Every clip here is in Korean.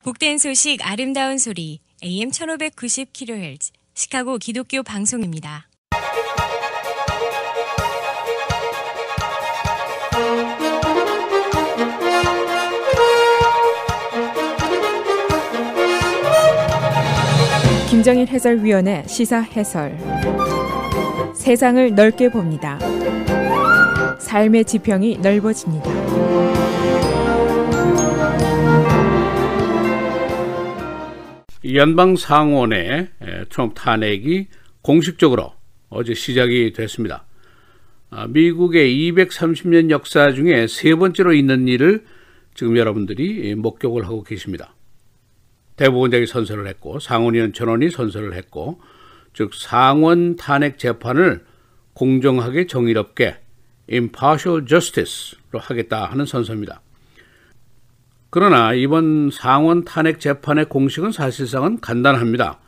복된 소식 아름다운 소리 AM 1590kHz 시카고 기독교 방송입니다. 김정일 해설위원의 시사 해설. 세상을 넓게 봅니다. 삶의 지평이 넓어집니다. 연방 상원의 트럼프 탄핵이 공식적으로 어제 시작이 됐습니다. 미국의 230년 역사 중에 세 번째로 있는 일을 지금 여러분들이 목격을 하고 계십니다. 대법원장이 선서를 했고 상원의원 전원이 선서를 했고, 즉 상원 탄핵 재판을 공정하게 정의롭게 impartial justice로 하겠다 하는 선서입니다. 그러나 이번 상원 탄핵 재판의 공식은 사실상은 간단합니다.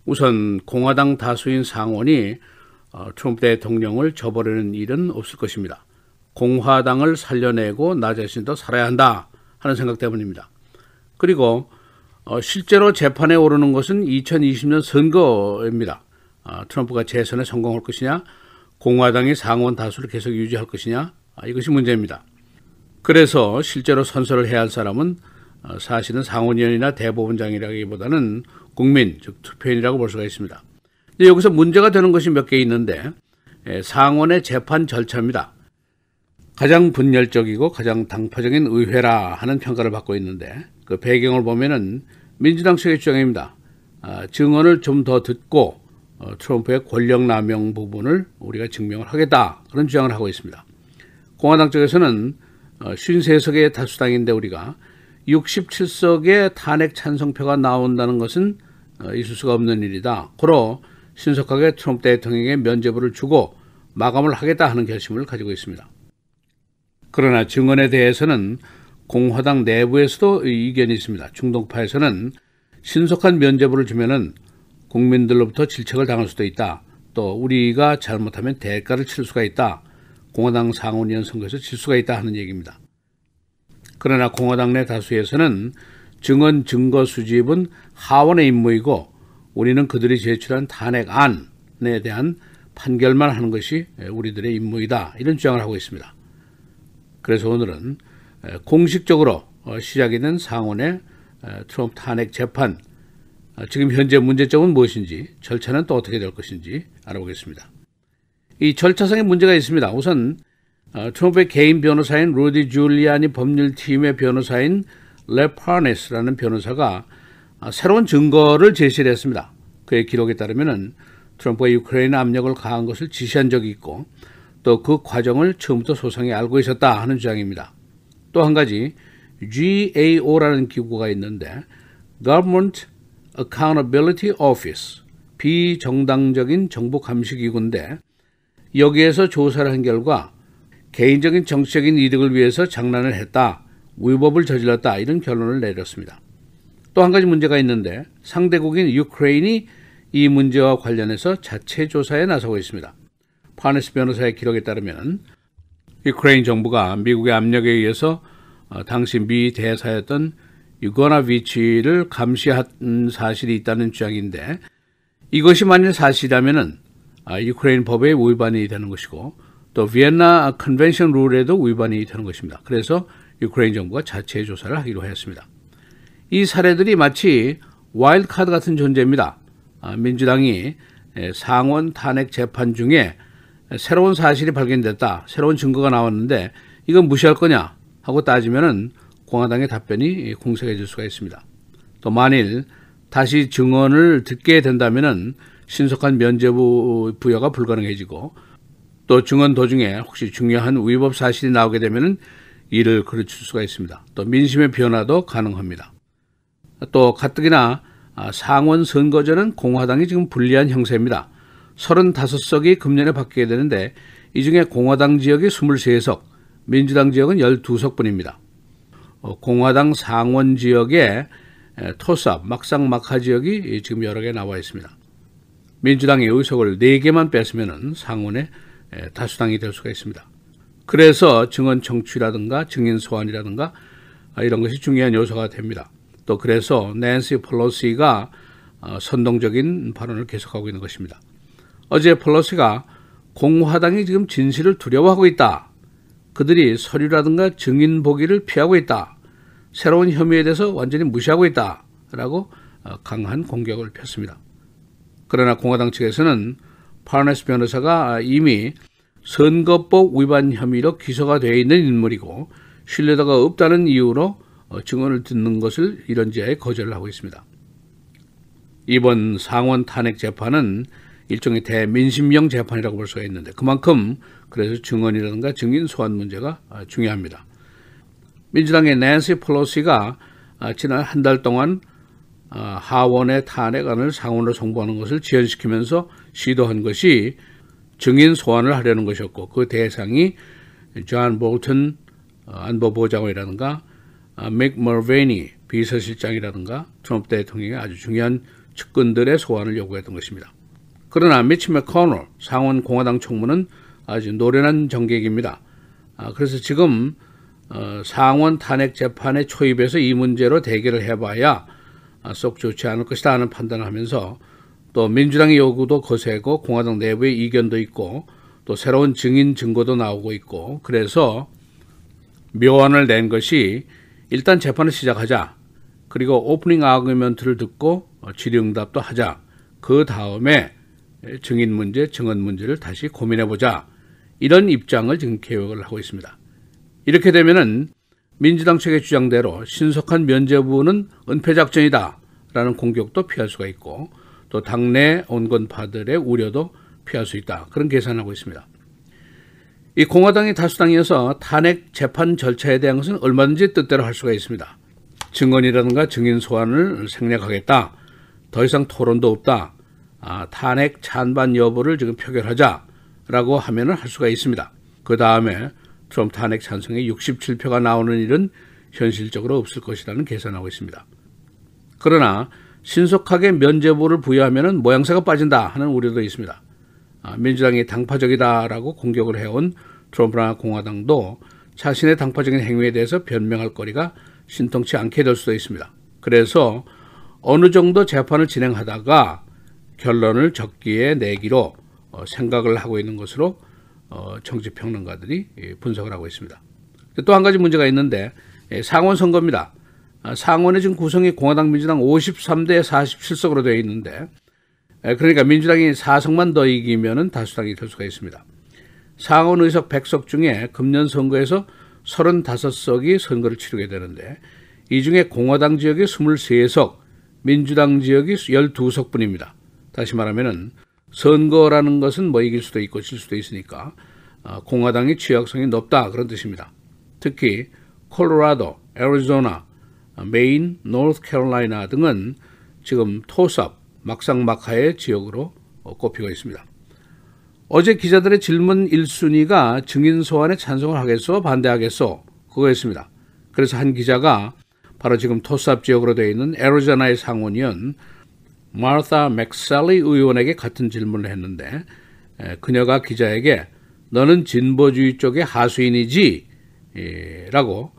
우선 공화당 다수인 상원이 트럼프 대통령을 저버리는 일은 없을 것입니다. 공화당을 살려내고 나 자신도 살아야 한다 하는 생각 때문입니다. 그리고 실제로 재판에 오르는 것은 2020년 선거입니다. 트럼프가 재선에 성공할 것이냐, 공화당이 상원 다수를 계속 유지할 것이냐, 이것이 문제입니다. 그래서 실제로 선서를 해야 할 사람은 사실은 상원의원이나 대법원장이라기보다는 국민, 즉 투표인이라고 볼 수가 있습니다. 여기서 문제가 되는 것이 몇 개 있는데, 상원의 재판 절차입니다. 가장 분열적이고 가장 당파적인 의회라 하는 평가를 받고 있는데, 그 배경을 보면은 민주당 측의 주장입니다. 증언을 좀 더 듣고 트럼프의 권력 남용 부분을 우리가 증명을 하겠다, 그런 주장을 하고 있습니다. 공화당 쪽에서는 53석의 다수당인데 우리가 67석의 탄핵 찬성표가 나온다는 것은 있을 수가 없는 일이다. 고로 신속하게 트럼프 대통령에게 면죄부를 주고 마감을 하겠다 하는 결심을 가지고 있습니다. 그러나 증언에 대해서는 공화당 내부에서도 이견이 있습니다. 중동파에서는 신속한 면죄부를 주면은 국민들로부터 질책을 당할 수도 있다. 또 우리가 잘못하면 대가를 치를 수가 있다. 공화당 상원의원 선거에서 질 수가 있다 하는 얘기입니다. 그러나 공화당 내 다수에서는 증언 증거 수집은 하원의 임무이고 우리는 그들이 제출한 탄핵안에 대한 판결만 하는 것이 우리들의 임무이다, 이런 주장을 하고 있습니다. 그래서 오늘은 공식적으로 시작이 된 상원의 트럼프 탄핵 재판, 지금 현재 문제점은 무엇인지, 절차는 또 어떻게 될 것인지 알아보겠습니다. 이 절차상의 문제가 있습니다. 우선 트럼프의 개인 변호사인 루디 줄리아니 법률팀의 변호사인 레 파네스라는 변호사가 새로운 증거를 제시를 했습니다. 그의 기록에 따르면 트럼프가 유크레인 압력을 가한 것을 지시한 적이 있고, 또 그 과정을 처음부터 소상히 알고 있었다 하는 주장입니다. 또 한 가지 GAO라는 기구가 있는데 Government Accountability Office, 비정당적인 정부 감시 기구인데 여기에서 조사를 한 결과 개인적인 정치적인 이득을 위해서 장난을 했다, 위법을 저질렀다, 이런 결론을 내렸습니다. 또 한 가지 문제가 있는데 상대국인 유크레인이 이 문제와 관련해서 자체 조사에 나서고 있습니다. 파네스 변호사의 기록에 따르면 유크레인 정부가 미국의 압력에 의해서 당시 미 대사였던 유고나비치를 감시한 사실이 있다는 주장인데, 이것이 만일 사실이라면은 유크레인 법에 위반이 되는 것이고 또 비엔나 컨벤션 룰에도 위반이 되는 것입니다. 그래서 유크레인 정부가 자체 조사를 하기로 했습니다. 이 사례들이 마치 와일드 카드 같은 존재입니다. 민주당이 상원 탄핵 재판 중에 새로운 사실이 발견됐다, 새로운 증거가 나왔는데 이건 무시할 거냐 하고 따지면은 공화당의 답변이 공색해질 수가 있습니다. 또 만일 다시 증언을 듣게 된다면은 신속한 면죄부 부여가 불가능해지고, 또 증언 도중에 혹시 중요한 위법 사실이 나오게 되면은 이를 그르칠 수가 있습니다. 또 민심의 변화도 가능합니다. 또 가뜩이나 상원 선거제는 공화당이 지금 불리한 형세입니다. 35석이 금년에 바뀌게 되는데 이 중에 공화당 지역이 23석, 민주당 지역은 12석뿐입니다. 공화당 상원 지역에 토스업, 막상막하 지역이 지금 여러 개 나와 있습니다. 민주당의 의석을 4개만 뺐으면 상원의 다수당이 될 수가 있습니다. 그래서 증언 청취라든가 증인 소환이라든가 이런 것이 중요한 요소가 됩니다. 또 그래서 낸시 펠로시가 선동적인 발언을 계속하고 있는 것입니다. 어제 펠로시가 공화당이 지금 진실을 두려워하고 있다. 그들이 서류라든가 증인 보기를 피하고 있다. 새로운 혐의에 대해서 완전히 무시하고 있다. 라고 강한 공격을 폈습니다. 그러나 공화당 측에서는 파너스 변호사가 이미 선거법 위반 혐의로 기소가 되어 있는 인물이고 신뢰도가 없다는 이유로 증언을 듣는 것을 이런지하에 거절을 하고 있습니다. 이번 상원 탄핵 재판은 일종의 대민심형 재판이라고 볼 수가 있는데 그만큼 그래서 증언이라든가 증인 소환 문제가 중요합니다. 민주당의 낸시 펠로시가 지난 한 달 동안 하원의 탄핵안을 상원으로 송부하는 것을 지연시키면서 시도한 것이 증인 소환을 하려는 것이었고 그 대상이 존 볼턴 안보보장관이라든가 맥 멀베니 비서실장이라든가 트럼프 대통령의 아주 중요한 측근들의 소환을 요구했던 것입니다. 그러나 미치 맥코널 상원 공화당 총무는 아주 노련한 정객입니다. 그래서 지금 상원 탄핵 재판에 초입해서 이 문제로 대결을 해봐야 썩 좋지 않을 것이다 하는 판단을 하면서 또 민주당의 요구도 거세고 공화당 내부의 이견도 있고 또 새로운 증인 증거도 나오고 있고 그래서 묘안을 낸 것이 일단 재판을 시작하자. 그리고 오프닝 아규먼트를 듣고 질의응답도 하자. 그 다음에 증인 문제, 증언 문제를 다시 고민해보자. 이런 입장을 지금 계획을 하고 있습니다. 이렇게 되면은 민주당 측의 주장대로 신속한 면죄부는 은폐작전이다 라는 공격도 피할 수가 있고 또 당내 온건파들의 우려도 피할 수 있다. 그런 계산을 하고 있습니다. 이 공화당이 다수당이어서 탄핵 재판 절차에 대한 것은 얼마든지 뜻대로 할 수가 있습니다. 증언이라든가 증인 소환을 생략하겠다. 더 이상 토론도 없다. 탄핵 찬반 여부를 지금 표결하자라고 하면은 할 수가 있습니다. 그 다음에 트럼프 탄핵 찬성에 67표가 나오는 일은 현실적으로 없을 것이라는 계산하고 있습니다. 그러나 신속하게 면죄부를 부여하면은 모양새가 빠진다 하는 우려도 있습니다. 민주당이 당파적이다라고 공격을 해온 트럼프나 공화당도 자신의 당파적인 행위에 대해서 변명할 거리가 신통치 않게 될 수도 있습니다. 그래서 어느 정도 재판을 진행하다가 결론을 적기에 내기로 생각을 하고 있는 것으로 정치평론가들이 분석을 하고 있습니다. 또 한 가지 문제가 있는데 상원 선거입니다. 상원의 지금 구성이 공화당 민주당 53대 47석으로 되어 있는데 그러니까 민주당이 4석만 더 이기면은 다수당이 될 수가 있습니다. 상원 의석 100석 중에 금년 선거에서 35석이 선거를 치르게 되는데 이 중에 공화당 지역이 23석, 민주당 지역이 12석뿐입니다. 다시 말하면은 선거라는 것은 뭐 이길 수도 있고 질 수도 있으니까 공화당이 취약성이 높다 그런 뜻입니다. 특히 콜로라도, 애리조나, 메인, 노스캐롤라이나 등은 지금 토스업, 막상막하의 지역으로 꼽히고 있습니다. 어제 기자들의 질문 1순위가 증인 소환에 찬성을 하겠소, 반대하겠소 그거였습니다. 그래서 한 기자가 바로 지금 토스업 지역으로 되어 있는 애리조나의 상원의원 마르타 맥살리 의원에게 같은 질문을 했는데 그녀가 기자에게 너는 진보주의 쪽의 하수인이지? 라고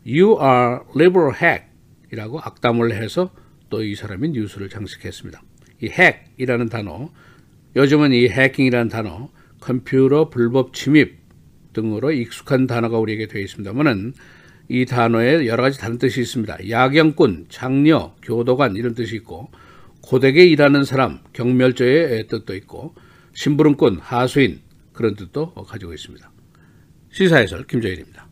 You are liberal hack 이라고 악담을 해서 또 이 사람이 뉴스를 장식했습니다. 이 hack이라는 단어, 요즘은 이 해킹이라는 단어, 컴퓨터 불법 침입 등으로 익숙한 단어가 우리에게 되어 있습니다만은 이 단어에 여러 가지 다른 뜻이 있습니다. 야경꾼, 장녀, 교도관 이런 뜻이 있고 고되게 일하는 사람, 경멸조의 뜻도 있고 심부름꾼, 하수인 그런 뜻도 가지고 있습니다. 시사해설 김정일입니다.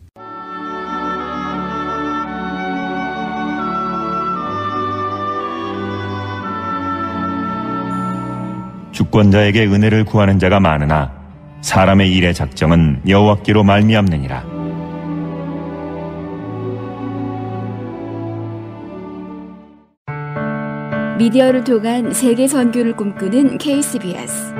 주권자에게 은혜를 구하는 자가 많으나 사람의 일의 작정은 여호와께로 말미암느니라. 미디어를 통한 세계 선교를 꿈꾸는 KCBS.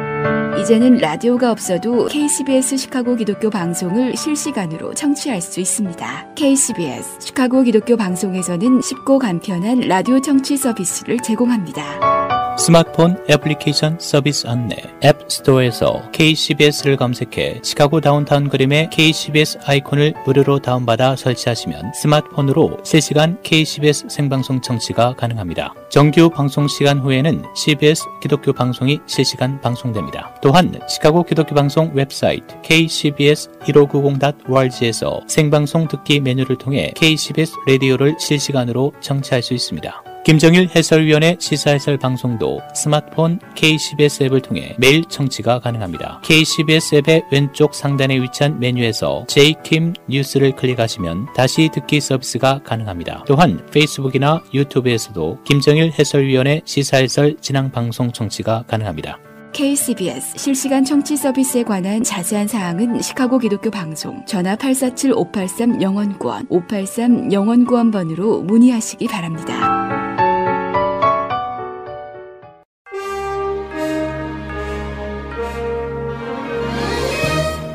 이제는 라디오가 없어도 KCBS 시카고 기독교 방송을 실시간으로 청취할 수 있습니다. KCBS 시카고 기독교 방송에서는 쉽고 간편한 라디오 청취 서비스를 제공합니다. 스마트폰 애플리케이션 서비스 안내 앱스토어에서 KCBS를 검색해 시카고 다운타운 그림의 KCBS 아이콘을 무료로 다운받아 설치하시면 스마트폰으로 실시간 KCBS 생방송 청취가 가능합니다. 정규 방송 시간 후에는 CBS 기독교 방송이 실시간 방송됩니다. 또한 시카고 기독교 방송 웹사이트 kcbs1590.org에서 생방송 듣기 메뉴를 통해 KCBS 라디오를 실시간으로 청취할 수 있습니다. 김정일 해설위원의 시사해설 방송도 스마트폰 KCBS 앱을 통해 매일 청취가 가능합니다. KCBS 앱의 왼쪽 상단에 위치한 메뉴에서 JKIM 뉴스를 클릭하시면 다시 듣기 서비스가 가능합니다. 또한 페이스북이나 유튜브에서도 김정일 해설위원의 시사해설 진행 방송 청취가 가능합니다. KCBS 실시간 청취 서비스에 관한 자세한 사항은 시카고 기독교 방송 전화 847-583-영원구원 583-영원구원번으로 문의하시기 바랍니다.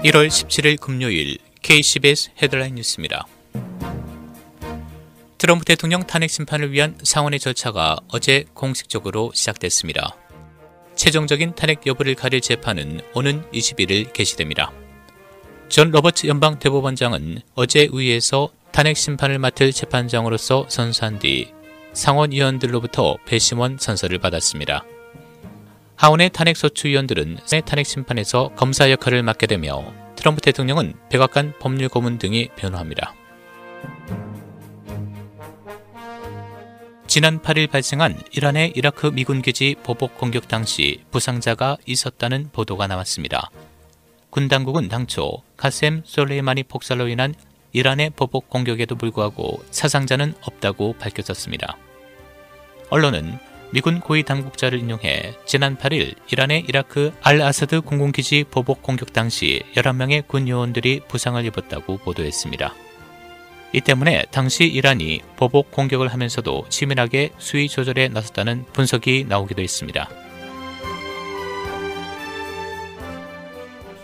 1월 17일 금요일 KCBS 헤드라인 뉴스입니다. 트럼프 대통령 탄핵 심판을 위한 상원의 절차가 어제 공식적으로 시작됐습니다. 최종적인 탄핵 여부를 가릴 재판은 오는 21일 개시됩니다. 존 로버츠 연방 대법원장은 어제 의회에서 탄핵 심판을 맡을 재판장으로서 선서한 뒤 상원 의원들로부터 배심원 선서를 받았습니다. 하원의 탄핵소추위원들은 탄핵 심판에서 검사 역할을 맡게 되며 트럼프 대통령은 백악관 법률고문 등이 변호합니다. 지난 8일 발생한 이란의 이라크 미군 기지 보복 공격 당시 부상자가 있었다는 보도가 나왔습니다. 군 당국은 당초 카셈 솔레이마니 폭살로 인한 이란의 보복 공격에도 불구하고 사상자는 없다고 밝혔었습니다. 언론은 미군 고위 당국자를 인용해 지난 8일 이란의 이라크 알-아사드 공군기지 보복 공격 당시 11명의 군 요원들이 부상을 입었다고 보도했습니다. 이 때문에 당시 이란이 보복 공격을 하면서도 치밀하게 수위 조절에 나섰다는 분석이 나오기도 했습니다.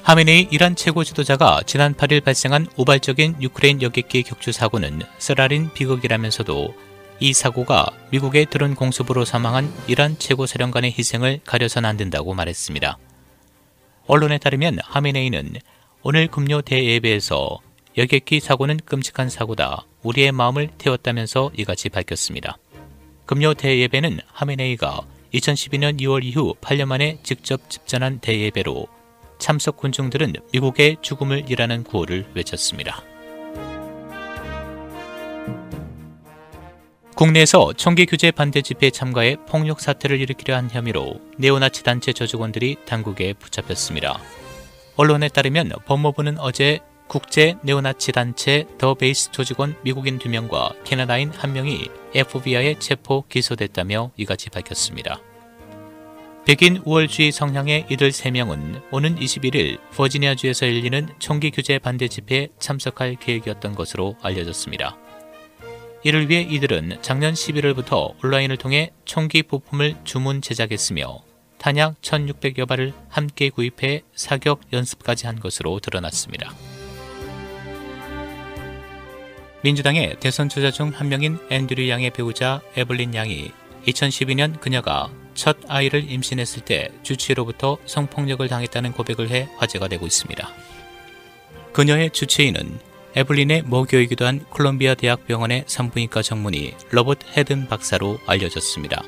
하메네이 이란 최고 지도자가 지난 8일 발생한 우발적인 유크레인 여객기 격추 사고는 쓰라린 비극이라면서도 이 사고가 미국의 드론 공습으로 사망한 이란 최고 사령관의 희생을 가려서는 안 된다고 말했습니다. 언론에 따르면 하메네이는 오늘 금요 대예배에서 여객기 사고는 끔찍한 사고다. 우리의 마음을 태웠다면서 이같이 밝혔습니다. 금요 대예배는 하메네이가 2012년 2월 이후 8년 만에 직접 집전한 대예배로 참석 군중들은 미국의 죽음을 일하는 구호를 외쳤습니다. 국내에서 총기 규제 반대 집회에 참가해 폭력 사태를 일으키려 한 혐의로 네오나치 단체 저직원들이 당국에 붙잡혔습니다. 언론에 따르면 법무부는 어제 국제 네오나치 단체 더 베이스 조직원 미국인 2명과 캐나다인 1명이 FBI에 체포 기소됐다며 이같이 밝혔습니다. 백인 우월주의 성향의 이들 3명은 오는 21일 버지니아주에서 열리는 총기 규제 반대 집회에 참석할 계획이었던 것으로 알려졌습니다. 이를 위해 이들은 작년 11월부터 온라인을 통해 총기 부품을 주문 제작했으며 탄약 1,600여 발을 함께 구입해 사격 연습까지 한 것으로 드러났습니다. 민주당의 대선 주자 중 한 명인 앤드류 양의 배우자 에블린 양이 2012년 그녀가 첫 아이를 임신했을 때 주치의로부터 성폭력을 당했다는 고백을 해 화제가 되고 있습니다. 그녀의 주치의는 에블린의 모교이기도 한 콜롬비아 대학병원의 산부인과 전문의 로버트 헤든 박사로 알려졌습니다.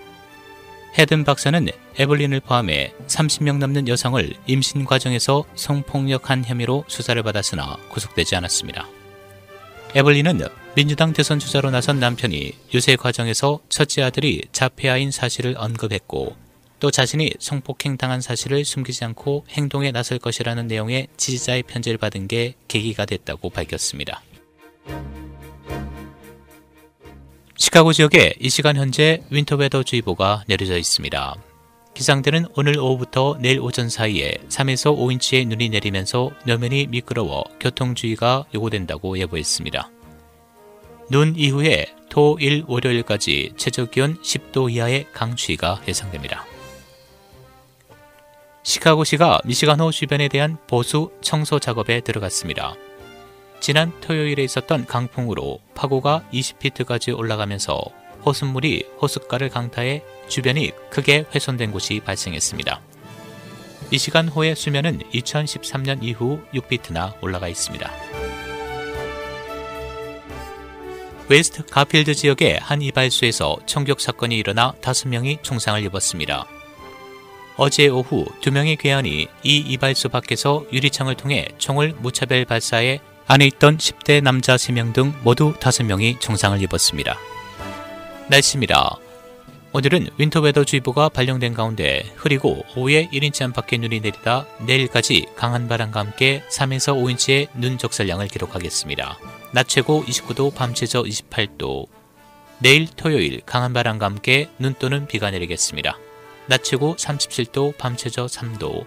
헤든 박사는 에블린을 포함해 30명 넘는 여성을 임신 과정에서 성폭력한 혐의로 수사를 받았으나 구속되지 않았습니다. 에블린은 민주당 대선 주자로 나선 남편이 유세 과정에서 첫째 아들이 자폐아인 사실을 언급했고 또 자신이 성폭행당한 사실을 숨기지 않고 행동에 나설 것이라는 내용의 지지자의 편지를 받은 게 계기가 됐다고 밝혔습니다. 시카고 지역에 이 시간 현재 윈터웨더주의보가 내려져 있습니다. 기상대는 오늘 오후부터 내일 오전 사이에 3에서 5인치의 눈이 내리면서路面이 미끄러워 교통주의가 요구된다고 예보했습니다. 눈 이후에 토, 일, 월요일까지 최저기온 10도 이하의 강추위가 예상됩니다. 시카고시가 미시간호 주변에 대한 보수 청소 작업에 들어갔습니다. 지난 토요일에 있었던 강풍으로 파고가 20피트까지 올라가면서 호수물이 호숫가를 강타해 주변이 크게 훼손된 곳이 발생했습니다. 이 시간 호의 수면은 2013년 이후 6피트나 올라가 있습니다. 웨스트 가필드 지역의 한 이발소에서 총격 사건이 일어나 5명이 총상을 입었습니다. 어제 오후 2명의 괴한이 이 이발소 밖에서 유리창을 통해 총을 무차별 발사해 안에 있던 10대 남자 3명 등 모두 5명이 총상을 입었습니다. 날씨입니다. 오늘은 윈터웨더주의보가 발령된 가운데 흐리고 오후에 1인치 안팎의 눈이 내리다 내일까지 강한 바람과 함께 3에서 5인치의 눈 적설량을 기록하겠습니다. 낮 최고 29도, 밤 최저 28도. 내일 토요일 강한 바람과 함께 눈 또는 비가 내리겠습니다. 낮 최고 37도, 밤 최저 3도.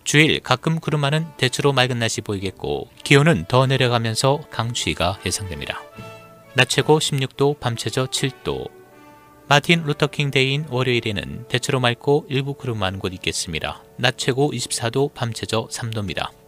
주일 가끔 구름 많은 대체로 맑은 날씨 보이겠고 기온은 더 내려가면서 강추위가 예상됩니다. 낮 최고 16도, 밤 최저 7도. 마틴 루터킹 데이인 월요일에는 대체로 맑고 일부 구름 많은 곳 있겠습니다. 낮 최고 24도, 밤 최저 3도입니다.